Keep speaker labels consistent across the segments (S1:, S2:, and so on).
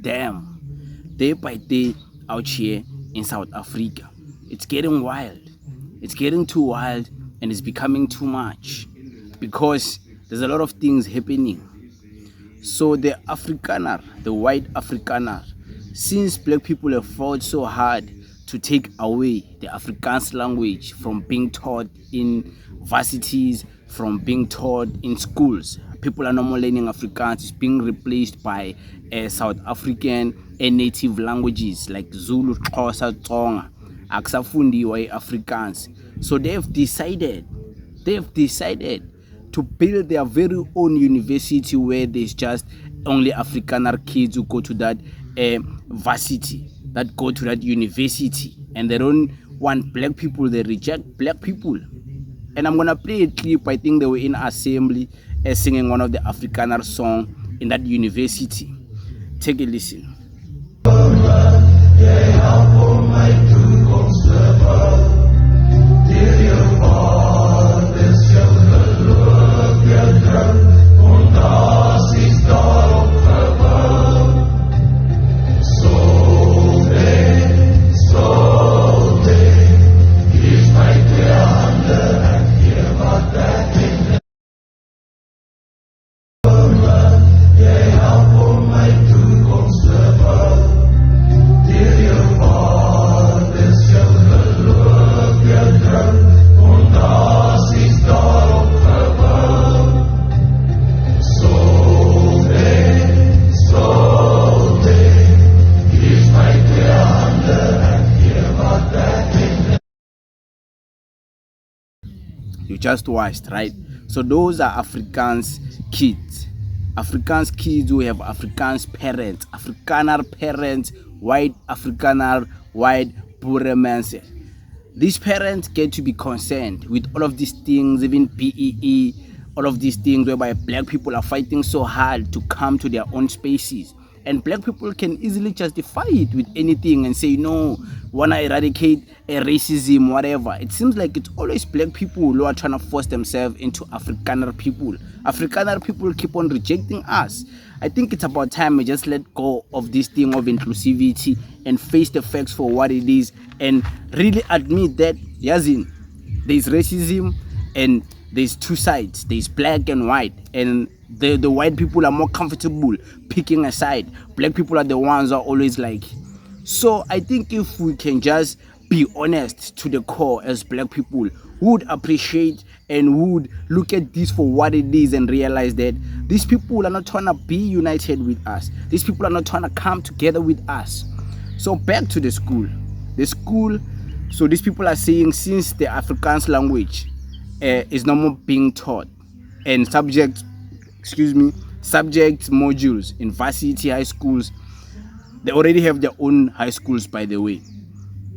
S1: damn, day by day out here in South Africa. It's getting wild. It's getting too wild and it's becoming too much because there's a lot of things happening. So the Afrikaner, the white Afrikaner, since black people have fought so hard to take away the Afrikaans language from being taught in varsities, from being taught in schools, people are no more learning Afrikaans. It's being replaced by South African and native languages like Zulu, Xhosa, Tsonga, akusafundiwa Afrikaans. So they've decided to build their very own university where there's just only Afrikaner kids who go to that varsity, that go to that university, and they don't want black people, they reject black people. And I'm gonna play a clip. I think they were in assembly singing one of the Afrikaner song in that university. Take a listen. You just watched, right? So those are Afrikaans kids. Afrikaans kids who have Afrikaans parents, Afrikaner parents, white Afrikaner, white Boere mense. These parents get to be concerned with all of these things, even BEE, all of these things whereby black people are fighting so hard to come to their own spaces. And black people can easily justify it with anything and say, no, wanna eradicate racism, whatever. It seems like it's always black people who are trying to force themselves into Afrikaner people. Afrikaner people keep on rejecting us. I think it's about time we just let go of this thing of inclusivity and face the facts for what it is and really admit that, Yazin, there's racism and there's two sides. There's black and white, and the white people are more comfortable picking a side. Black people are the ones who are always like. So I think if we can just be honest to the core as black people, who would appreciate and would look at this for what it is and realize that these people are not trying to be united with us. These people are not trying to come together with us. So back to the school. So these people are saying since the Afrikaans language is no more being taught and subject modules in varsity high schools, they already have their own high schools, by the way,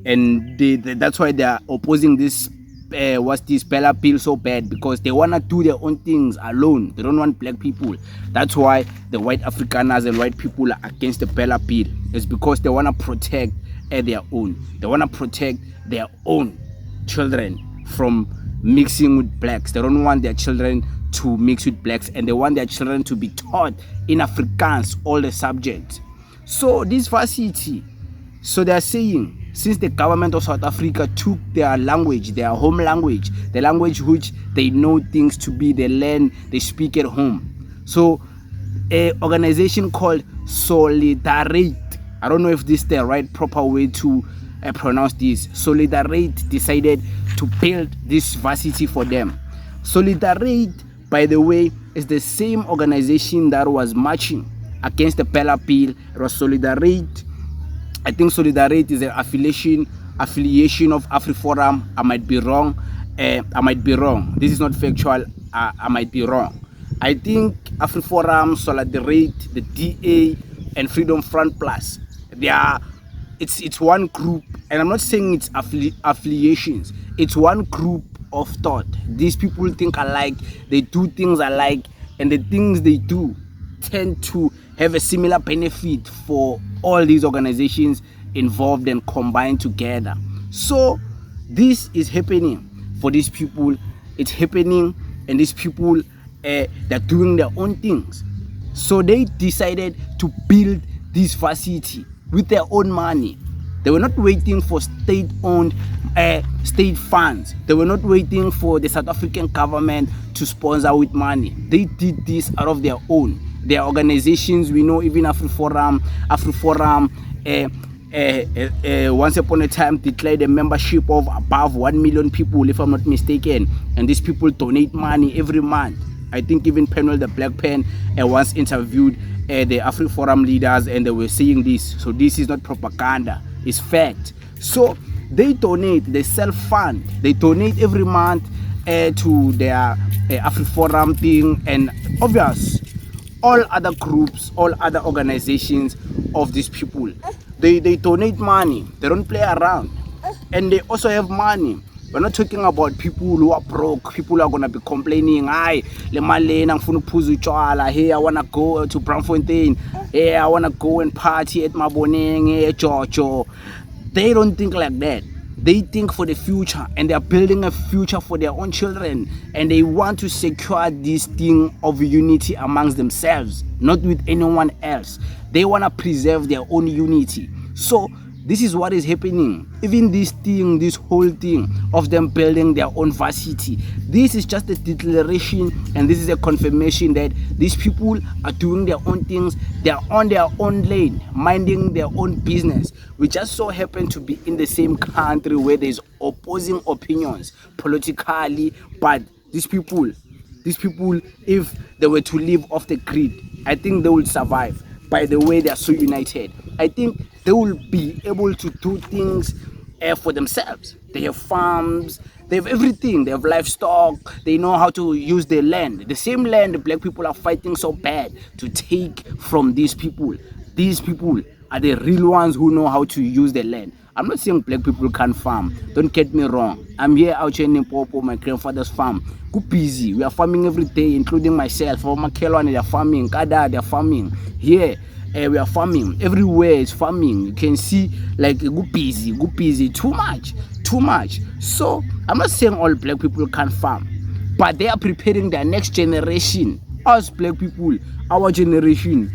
S1: and that's why they are opposing this Bella bill so bad, because they want to do their own things alone. They don't want black people. That's why the white Afrikaners and white people are against the Bella bill. It's because they want to protect their own. They want to protect their own children from mixing with blacks. They don't want their children to mix with blacks, and they want their children to be taught in Afrikaans all the subjects. So this varsity, so they are saying, since the government of South Africa took their language, their home language, the language which they know things to be, they learn, they speak at home. So an organization called Solidarate, I don't know if this is the right proper way to pronounce this. Solidarate decided to build this varsity for them. Solidarate, by the way, is the same organization that was marching against the Bella bill. It was Solidarate. I think Solidarate is an affiliation of AfriForum. I might be wrong. This is not factual. I might be wrong. I think AfriForum, Solidarate, the DA, and Freedom Front Plus, it's one group, and I'm not saying it's affiliations. It's one group of thought. These people think alike, they do things alike, and the things they do tend to have a similar benefit for all these organizations involved and combined together. So this is happening for these people. It's happening, and these people they're doing their own things. So they decided to build this varsity with their own money. They were not waiting for state-owned state funds. They were not waiting for the South African government to sponsor with money. They did this out of their own. Their organizations, we know, even Afriforum, once upon a time declared a membership of above 1 million people, if I'm not mistaken, and these people donate money every month. I think even Penwell the Black Pen once interviewed the Afriforum leaders, and they were saying this. So this is not propaganda, it's fact. So they donate, they self-fund, they donate every month to their Afriforum thing, and obvious all other groups, all other organizations of these people, they donate money. They don't play around, and they also have money. We're not talking about people who are broke, people who are going to be complaining, hey, I want to go to Braamfontein, hey, I want to go and party at Maboneng, hey, Jojo. They don't think like that. They think for the future, and they are building a future for their own children, and they want to secure this thing of unity amongst themselves, not with anyone else. They want to preserve their own unity. So this is what is happening. Even this thing, this whole thing of them building their own varsity, this is just a declaration, and this is a confirmation that these people are doing their own things. They are on their own lane, minding their own business. We just so happen to be in the same country where there's opposing opinions politically, but these people, if they were to live off the grid, I think they will survive. By the way, they are so united, I think they will be able to do things for themselves. They have farms, they have everything, they have livestock, they know how to use the land. The same land the black people are fighting so bad to take from these people. These people are the real ones who know how to use the land. I'm not saying black people can't farm, don't get me wrong. I'm here out here in Limpopo, my grandfather's farm. Go busy, we are farming every day, including myself. For Makelwane, they're farming, Kada, they're farming. Here, we are farming. Everywhere is farming. You can see, like, go busy, too much. So, I'm not saying all black people can't farm, but they are preparing their next generation. Us black people, our generation,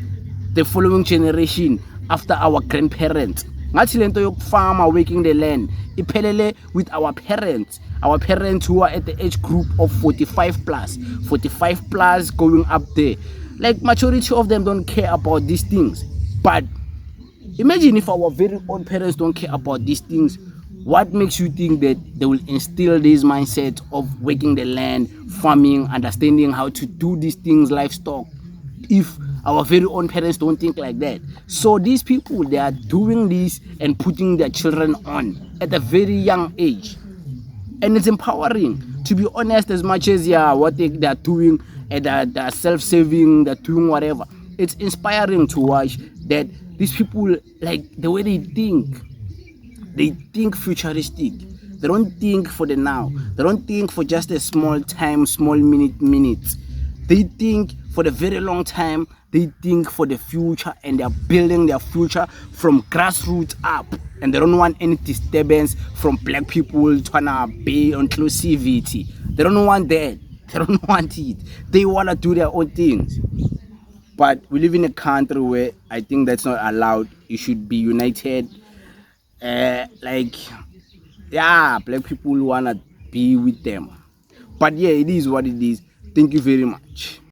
S1: the following generation after our grandparents. Ngathi lento yokufama, working the land, iphelele with our parents who are at the age group of 45 plus going up there. Like, majority of them don't care about these things. But imagine if our very own parents don't care about these things. What makes you think that they will instill this mindset of working the land, farming, understanding how to do these things, livestock, if our very own parents don't think like that? So these people, they are doing this and putting their children on at a very young age, and it's empowering, to be honest. As much as what they are doing, and they're self-saving, they're doing whatever, it's inspiring to watch that these people, like, the way they think futuristic. They don't think for the now. They don't think for just a small time, small minutes. They think for the very long time. They think for the future, and they're building their future from grassroots up. And they don't want any disturbance from black people trying to be inclusivity. They don't want that. They don't want it. They want to do their own things. But we live in a country where I think that's not allowed. You should be united. Black people want to be with them. But yeah, it is what it is. Thank you very much.